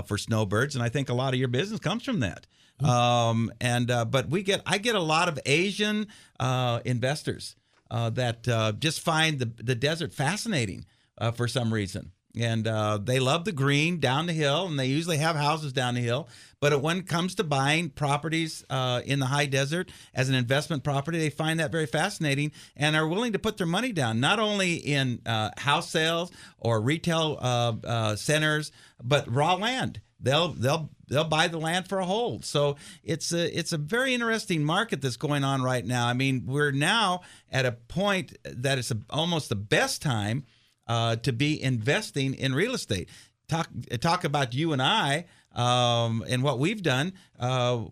for snowbirds, and I think a lot of your business comes from that. But I get a lot of Asian investors that just find the desert fascinating for some reason. And they love the green down the hill, and they usually have houses down the hill. But when it comes to buying properties in the high desert as an investment property, they find that very fascinating and are willing to put their money down, not only in house sales or retail centers, but raw land. They'll buy the land for a hold. So it's a very interesting market that's going on right now. I mean, we're now at a point that it's almost the best time to be investing in real estate. Talk about you and I and what we've done. The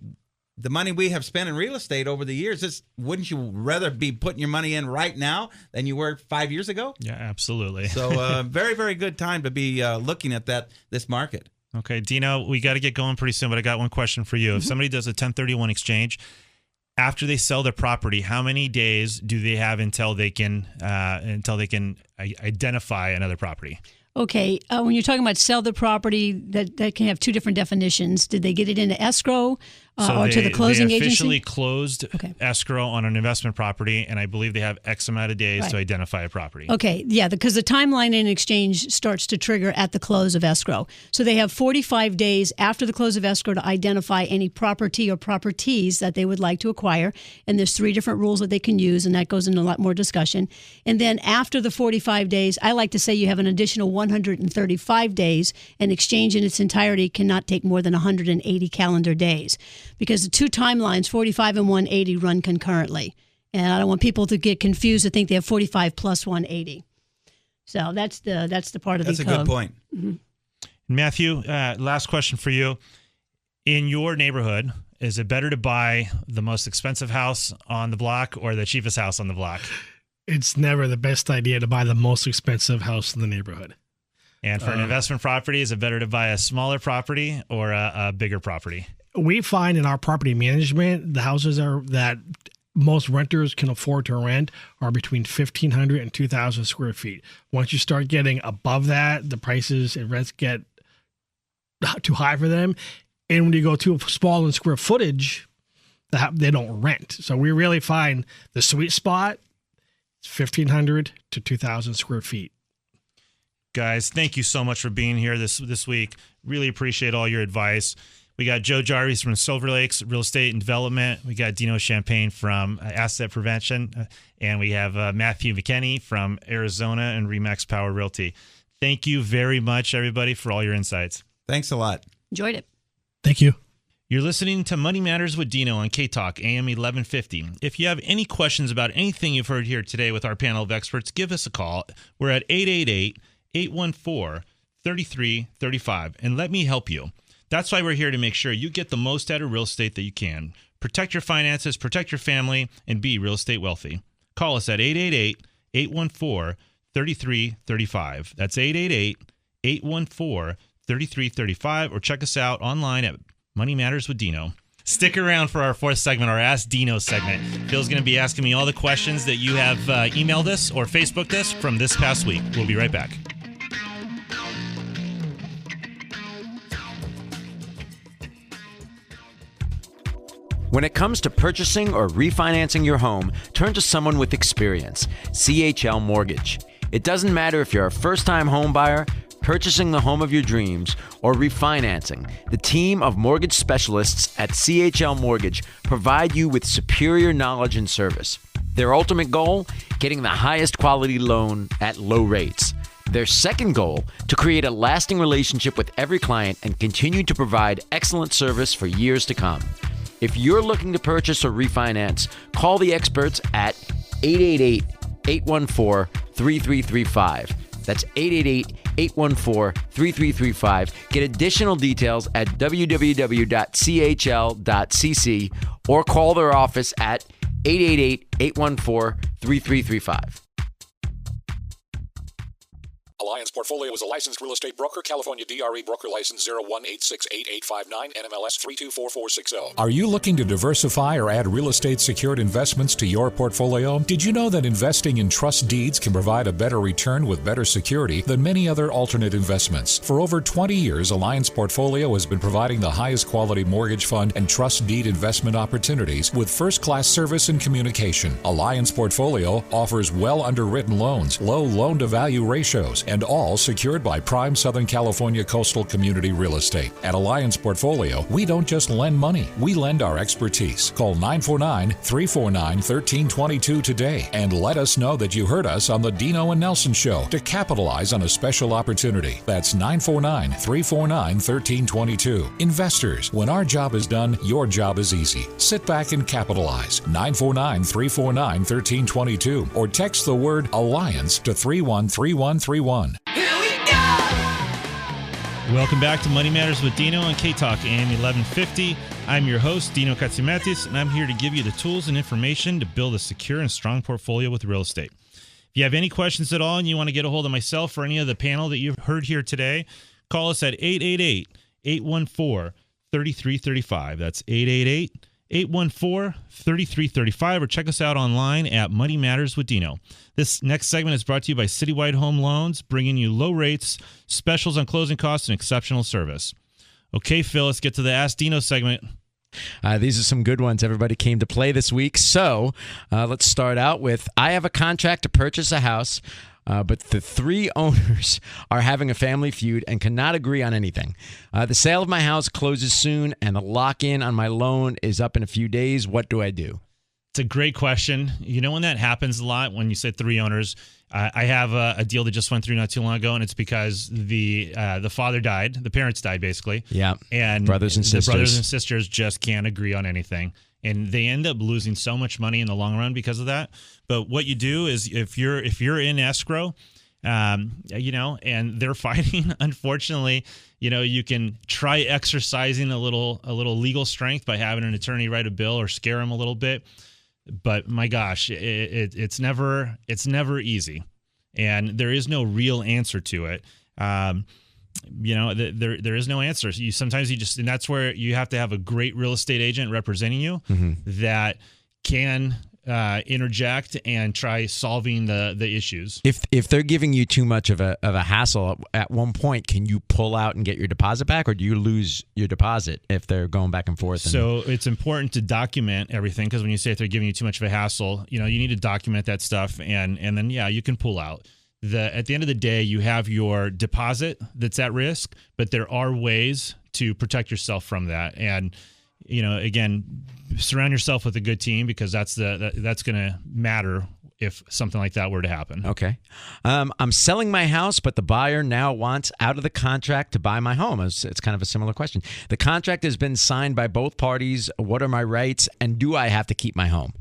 money we have spent in real estate over the years, wouldn't you rather be putting your money in right now than you were 5 years ago? Yeah, absolutely. So very, very good time to be looking at this market. Okay, Dino, we got to get going pretty soon, but I got one question for you. If somebody does a 1031 exchange, after they sell their property, how many days do they have until they can identify another property? Okay, when you're talking about sell the property, that can have two different definitions. Did they get it into escrow? or to the closing they agency? officially closed escrow on an investment property, and I believe they have X amount of days to identify a property. Okay, yeah, because the timeline in exchange starts to trigger at the close of escrow. So they have 45 days after the close of escrow to identify any property or properties that they would like to acquire. And there's 3 different rules that they can use, and that goes into a lot more discussion. And then after the 45 days, I like to say you have an additional 135 days, and exchange in its entirety cannot take more than 180 calendar days, because the 2 timelines, 45 and 180, run concurrently. And I don't want people to get confused to think they have 45 plus 180. So that's the part of the code. That's a good point. Mm-hmm. Matthew, last question for you. In your neighborhood, is it better to buy the most expensive house on the block or the cheapest house on the block? It's never the best idea to buy the most expensive house in the neighborhood. And for an investment property, is it better to buy a smaller property or a bigger property? We find in our property management, the houses that most renters can afford to rent are between 1,500 and 2,000 square feet. Once you start getting above that, the prices and rents get too high for them. And when you go too small in square footage, they don't rent. So we really find the sweet spot is 1,500 to 2,000 square feet. Guys, thank you so much for being here this week. Really appreciate all your advice. We got Joe Jarveis from Silver Lakes Real Estate and Development. We got Dino Champagne from Asset Prevention. And we have Mathew McKenney from Arizona and Remax Power Realty. Thank you very much, everybody, for all your insights. Thanks a lot. Enjoyed it. Thank you. You're listening to Money Matters with Dino on KTLK AM1150. If you have any questions about anything you've heard here today with our panel of experts, give us a call. We're at 888-814-3335, and let me help you. That's why we're here, to make sure you get the most out of real estate that you can. Protect your finances, protect your family, and be real estate wealthy. Call us at 888-814-3335. That's 888-814-3335, or check us out online at Money Matters with Dino. Stick around for our 4th segment, our Ask Dino segment. Phil's going to be asking me all the questions that you have emailed us or Facebooked us from this past week. We'll be right back. When it comes to purchasing or refinancing your home, turn to someone with experience, CHL Mortgage. It doesn't matter if you're a first-time home buyer, purchasing the home of your dreams, or refinancing. The team of mortgage specialists at CHL Mortgage provide you with superior knowledge and service. Their ultimate goal? Getting the highest quality loan at low rates. Their second goal? To create a lasting relationship with every client and continue to provide excellent service for years to come. If you're looking to purchase or refinance, call the experts at 888-814-3335. That's 888-814-3335. Get additional details at www.chl.cc or call their office at 888-814-3335. Alliance Portfolio is a licensed real estate broker. California DRE broker license 01868859, NMLS 324460. Are you looking to diversify or add real estate secured investments to your portfolio? Did you know that investing in trust deeds can provide a better return with better security than many other alternate investments? For over 20 years, Alliance Portfolio has been providing the highest quality mortgage fund and trust deed investment opportunities with first-class service and communication. Alliance Portfolio offers well underwritten loans, low loan-to-value ratios, and all secured by prime Southern California coastal community real estate. At Alliance Portfolio, we don't just lend money, we lend our expertise. Call 949-349-1322 today and let us know that you heard us on the Dino and Nelson Show to capitalize on a special opportunity. That's 949-349-1322. Investors, when our job is done, your job is easy. Sit back and capitalize. 949-349-1322 or text the word Alliance to 313131. Welcome back to Money Matters with Dino on KTLK AM1150. I'm your host, Dino Katsiametis, and I'm here to give you the tools and information to build a secure and strong portfolio with real estate. If you have any questions at all and you want to get a hold of myself or any of the panel that you've heard here today, call us at 888-814-3335. That's 888-814-3335, or check us out online at Money Matters with Dino. This next segment is brought to you by Citywide Home Loans, bringing you low rates, specials on closing costs, and exceptional service. Okay, Phil, let's get to the Ask Dino segment. These are some good ones. Everybody came to play this week. So let's start out with, I have a contract to purchase a house, but the 3 owners are having a family feud and cannot agree on anything. The sale of my house closes soon, and the lock-in on my loan is up in a few days. What do I do? It's a great question. You know, when that happens a lot, when you say 3 owners, I have a deal that just went through not too long ago, and it's because the father died, the parents died basically. Yeah, and brothers and sisters. The brothers and sisters just can't agree on anything, and they end up losing so much money in the long run because of that. But what you do is, if you're in escrow, you know, and they're fighting, unfortunately, you know, you can try exercising a little legal strength by having an attorney write a bill or scare them a little bit. But my gosh, it's never easy, and there is no real answer to it. You know, there is no answer. Sometimes and that's where you have to have a great real estate agent representing you that can interject and try solving the issues. If they're giving you too much of a hassle, at one point, can you pull out and get your deposit back, or do you lose your deposit if they're going back and forth? So it's important to document everything, because when you say if they're giving you too much of a hassle, you know, you need to document that stuff, and then you can pull out. At the end of the day, you have your deposit that's at risk, but there are ways to protect yourself from that. And you know, again, surround yourself with a good team, because that's going to matter if something like that were to happen. Okay. I'm selling my house, but the buyer now wants out of the contract to buy my home. It's kind of a similar question. The contract has been signed by both parties. What are my rights, and do I have to keep my home?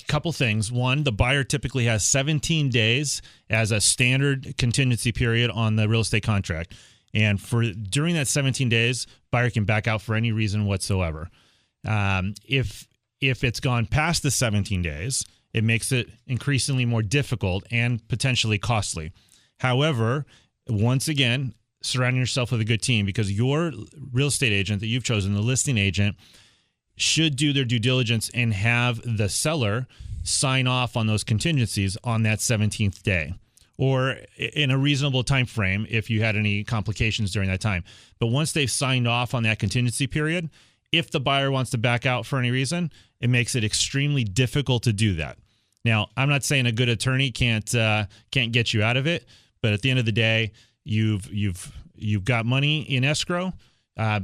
Couple things. One, the buyer typically has 17 days as a standard contingency period on the real estate contract. And during that 17 days, buyer can back out for any reason whatsoever. If it's gone past the 17 days, it makes it increasingly more difficult and potentially costly. However, once again, surrounding yourself with a good team, because your real estate agent that you've chosen, the listing agent, should do their due diligence and have the seller sign off on those contingencies on that 17th day, or in a reasonable time frame if you had any complications during that time. But once they've signed off on that contingency period, if the buyer wants to back out for any reason, it makes it extremely difficult to do that. Now, I'm not saying a good attorney can't get you out of it, but at the end of the day, you've got money in escrow.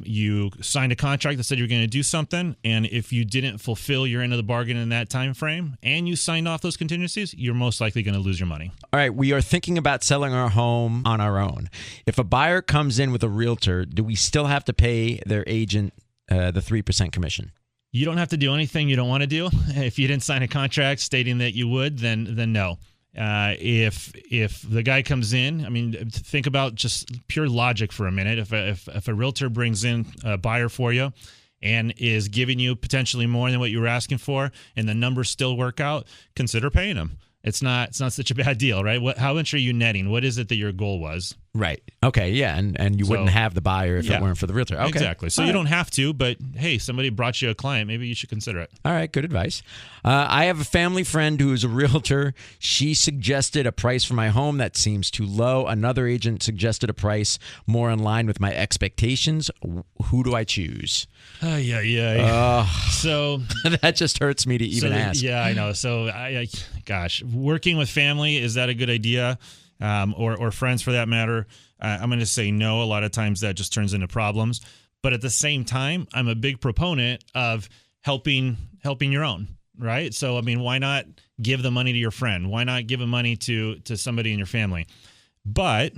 You signed a contract that said you were going to do something, and if you didn't fulfill your end of the bargain in that time frame, and you signed off those contingencies, you're most likely going to lose your money. All right, we are thinking about selling our home on our own. If a buyer comes in with a realtor, do we still have to pay their agent the 3% commission? You don't have to do anything you don't want to do. If you didn't sign a contract stating that you would, then no. If the guy comes in, I mean, think about just pure logic for a minute. If a realtor brings in a buyer for you and is giving you potentially more than what you were asking for, and the numbers still work out, consider paying them. It's not such a bad deal, right? How much are you netting? What is it that your goal was? Right. Okay. Yeah. And you wouldn't have the buyer if it weren't for the realtor. Okay. Exactly. So you don't have to, but hey, somebody brought you a client. Maybe you should consider it. All right. Good advice. I have a family friend who is a realtor. She suggested a price for my home that seems too low. Another agent suggested a price more in line with my expectations. Who do I choose? Yeah. So that just hurts me to even ask. Yeah, I know. So gosh, working with family, is that a good idea? Or friends for that matter? I'm going to say no. A lot of times that just turns into problems. But at the same time, I'm a big proponent of helping your own, right? So, I mean, why not give the money to your friend? Why not give the money to somebody in your family? But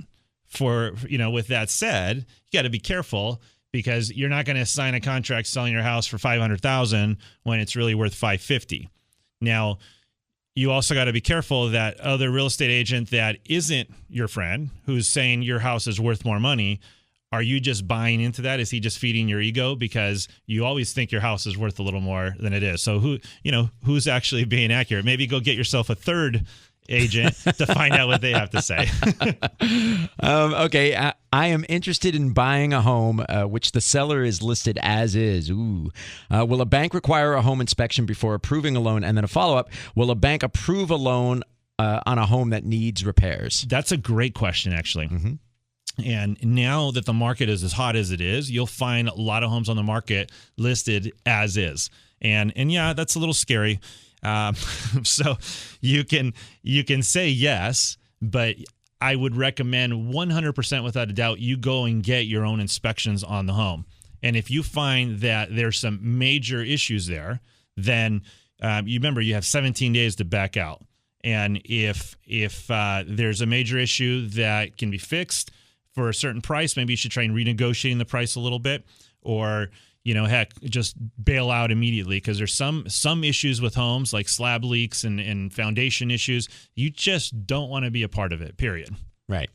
with that said, you got to be careful, because you're not going to sign a contract selling your house for $500,000 when it's really worth $550,000. Now, you also got to be careful that other real estate agent that isn't your friend, who's saying your house is worth more money, are you just buying into that? Is he just feeding your ego? Because you always think your house is worth a little more than it is. So who's actually being accurate? Maybe go get yourself a third agent to find out what they have to say. Okay. I am interested in buying a home which the seller is listed as is. Ooh. Will a bank require a home inspection before approving a loan? And then a follow-up, will a bank approve a loan on a home that needs repairs? That's a great question, actually. Mm-hmm. And now that the market is as hot as it is, you'll find a lot of homes on the market listed as is. And yeah, that's a little scary. So you can say yes, but I would recommend 100% without a doubt you go and get your own inspections on the home. And if you find that there's some major issues there, then you remember you have 17 days to back out. And if there's a major issue that can be fixed for a certain price, maybe you should try and renegotiating the price a little bit, or heck, just bail out immediately, because there's some issues with homes like slab leaks and foundation issues. You just don't want to be a part of it, period. Right.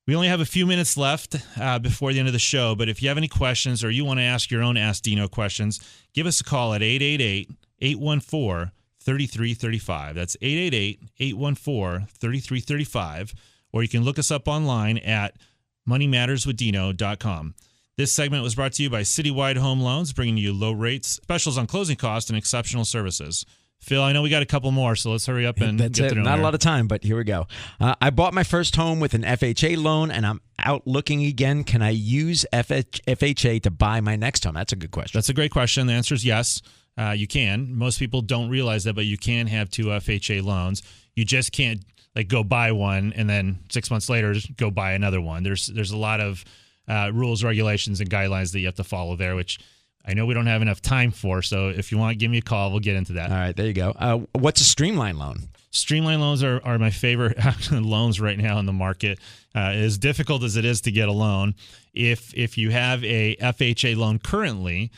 We only have a few minutes left before the end of the show, but if you have any questions or you want to ask your own Ask Dino questions, give us a call at 888-814-3335. That's 888-814-3335. Or you can look us up online at moneymatterswithdino.com. This segment was brought to you by Citywide Home Loans, bringing you low rates, specials on closing costs, and exceptional services. Phil, I know we got a couple more, so let's hurry up and That's get it. through Not there. a lot of time, but here we go. I bought my first home with an FHA loan, and I'm out looking again. Can I use FHA to buy my next home? That's a good question. That's a great question. The answer is yes. You can. Most people don't realize that, but you can have two FHA loans. You just can't go buy one and then 6 months later just go buy another one. There's a lot of rules, regulations, and guidelines that you have to follow there, which I know we don't have enough time for. So if you want, give me a call. We'll get into that. All right, there you go. What's a streamline loan? Streamline loans are my favorite loans right now in the market. As difficult as it is to get a loan, if you have a FHA loan currently,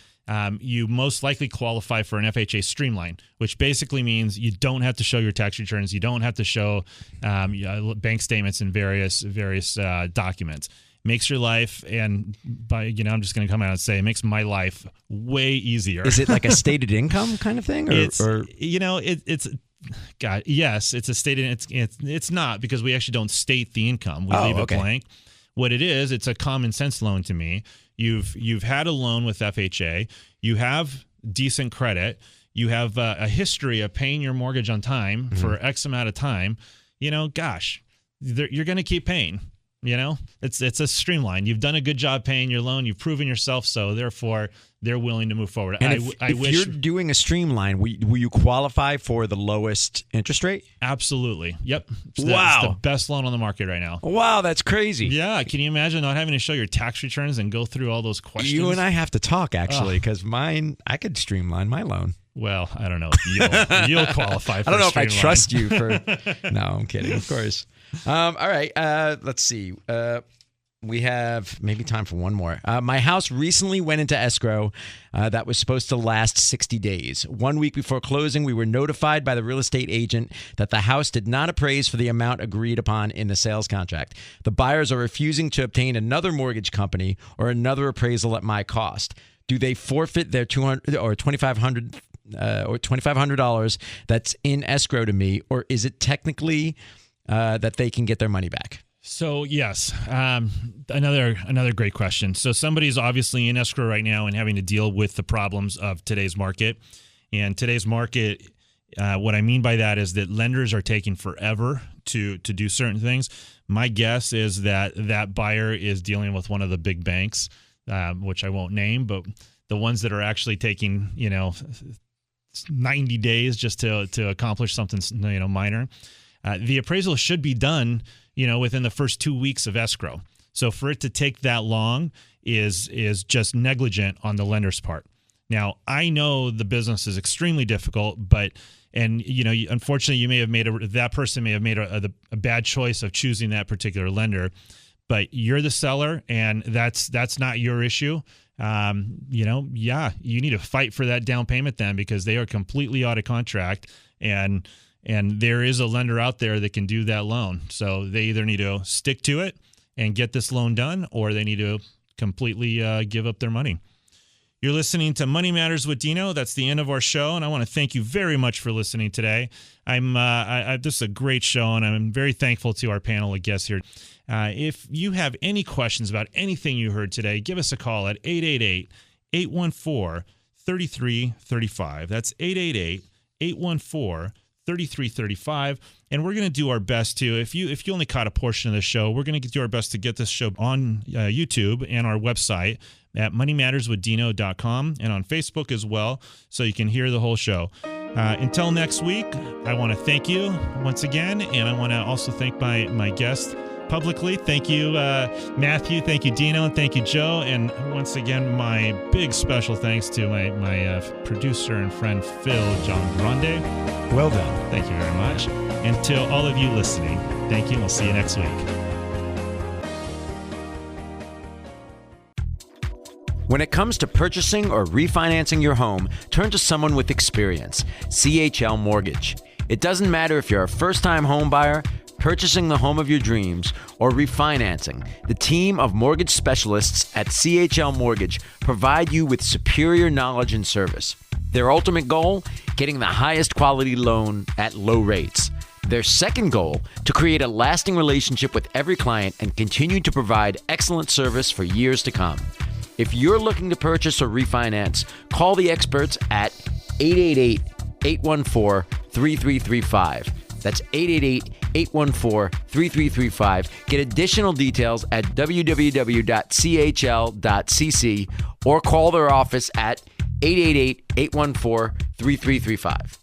you most likely qualify for an FHA streamline, which basically means you don't have to show your tax returns. You don't have to show bank statements and various documents. Makes your life, and I'm just going to come out and say it makes my life way easier. Is it like a stated income kind of thing? It's a stated. It's not, because we actually don't state the income. We leave it blank. What it is, it's a common sense loan to me. You've had a loan with FHA. You have decent credit. You have a history of paying your mortgage on time for X amount of time. You're going to keep paying. It's a streamline. You've done a good job paying your loan. You've proven yourself, so therefore they're willing to move forward. And if you're doing a streamline, will you qualify for the lowest interest rate? Absolutely. Yep. Wow. It's the best loan on the market right now. Wow, that's crazy. Yeah. Can you imagine not having to show your tax returns and go through all those questions? You and I have to talk, actually, because I could streamline my loan. Well, I don't know if you'll qualify for I don't know if I streamline. trust you for... No, I'm kidding, of course. All right, let's see. We have maybe time for one more. My house recently went into escrow that was supposed to last 60 days. 1 week before closing, we were notified by the real estate agent that the house did not appraise for the amount agreed upon in the sales contract. The buyers are refusing to obtain another mortgage company or another appraisal at my cost. Do they forfeit their $200 or $2,500 that's in escrow to me, or is it technically that they can get their money back? So yes, another great question. So somebody's obviously in escrow right now and having to deal with the problems of today's market. And today's market, what I mean by that is that lenders are taking forever to do certain things. My guess is that buyer is dealing with one of the big banks, which I won't name, but the ones that are actually taking 90 days just to accomplish something minor. The appraisal should be done within the first 2 weeks of escrow. So for it to take that long is just negligent on the lender's part. Now, I know the business is extremely difficult, unfortunately, you may have that person may have made a bad choice of choosing that particular lender, but you're the seller, and that's not your issue. You need to fight for that down payment then, because they are completely out of contract, and there is a lender out there that can do that loan. So they either need to stick to it and get this loan done, or they need to completely give up their money. You're listening to Money Matters with Dino. That's the end of our show, and I want to thank you very much for listening today. This is a great show, and I'm very thankful to our panel of guests here. If you have any questions about anything you heard today, give us a call at 888-814-3335. That's 888-814-3335. 3335. And we're going to do our best to, if you only caught a portion of the show, we're going to do our best to get this show on YouTube and our website at moneymatterswithdino.com and on Facebook as well, so you can hear the whole show. Until next week, I want to thank you once again, and I want to also thank my guest publicly. Thank you, Mathew. Thank you, Dino. And thank you, Joe. And once again, my big special thanks to my producer and friend, Phil John Grande. Well done. Thank you very much. And to all of you listening, thank you, and we'll see you next week. When it comes to purchasing or refinancing your home, turn to someone with experience, CHL Mortgage. It doesn't matter if you're a first-time home buyer, purchasing the home of your dreams, or refinancing. The team of mortgage specialists at CHL Mortgage provide you with superior knowledge and service. Their ultimate goal? Getting the highest quality loan at low rates. Their second goal? To create a lasting relationship with every client and continue to provide excellent service for years to come. If you're looking to purchase or refinance, call the experts at 888-814-3335. That's 888-814-3335. Get additional details at www.chl.cc or call their office at 888-814-3335.